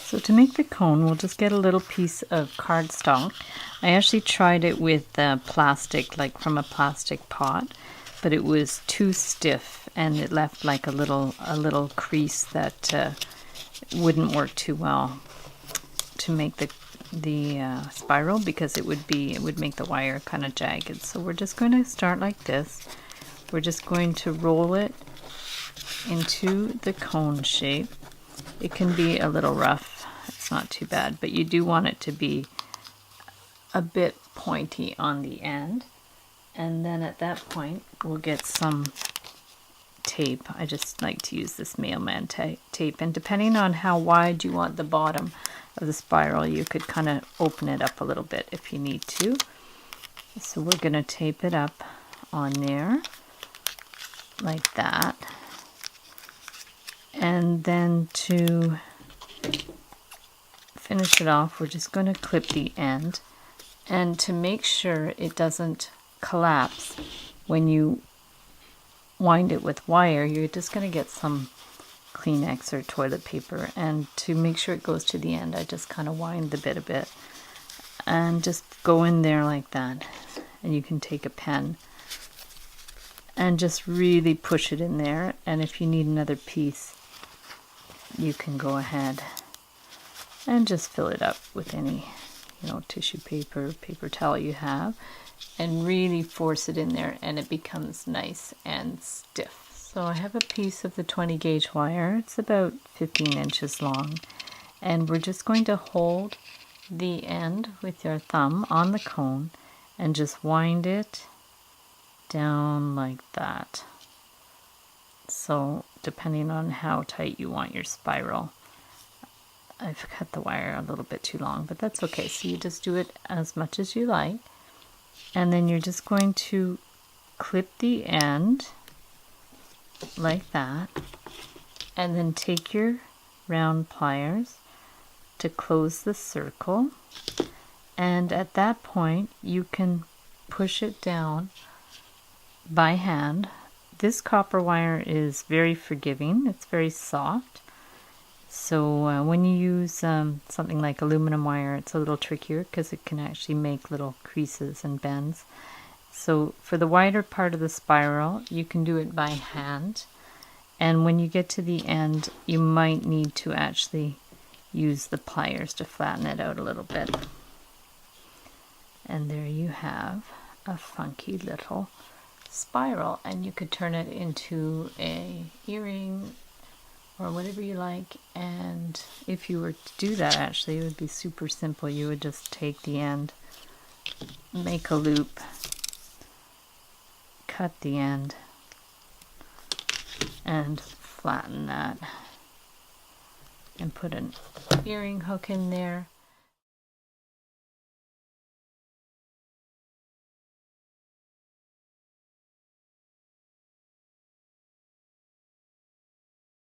So to make the cone, we'll just get a little piece of cardstock. I actually tried it with plastic, like from a plastic pot, but it was too stiff and it left like a little crease that wouldn't work too well to make the spiral, because it would make the wire kind of jagged. So we're just going to start like this. We're just going to roll it into the cone shape. It can be a little rough, it's not too bad, but you do want it to be a bit pointy on the end. And then at that point we'll get some tape. I just like to use this mailman tape, and depending on how wide you want the bottom of the spiral, you could kind of open it up a little bit if you need to. So we're going to tape it up on there like that. And then to finish it off, we're just going to clip the end. And to make sure it doesn't collapse when you wind it with wire, you're just going to get some Kleenex or toilet paper, and to make sure it goes to the end, I just kind of wind the bit a bit and just go in there like that. And you can take a pen and just really push it in there, and if you need another piece, you can go ahead and just fill it up with any, tissue paper, paper towel you have, and really force it in there, and it becomes nice and stiff. So I have a piece of the 20 gauge wire. It's about 15 inches long, and we're just going to hold the end with your thumb on the cone and just wind it down like that. So depending on how tight you want your spiral, I've cut the wire a little bit too long, but that's okay. So you just do it as much as you like, and then you're just going to clip the end like that, and then take your round pliers to close the circle, and at that point you can push it down by hand. This copper wire is very forgiving, it's very soft, so when you use something like aluminum wire, it's a little trickier because it can actually make little creases and bends. So for the wider part of the spiral, you can do it by hand, and when you get to the end, you might need to actually use the pliers to flatten it out a little bit. And there you have a funky little spiral, and you could turn it into a earring or whatever you like. And if you were to do that, actually it would be super simple. You would just take the end, make a loop, cut the end, and flatten that, and put an earring hook in there,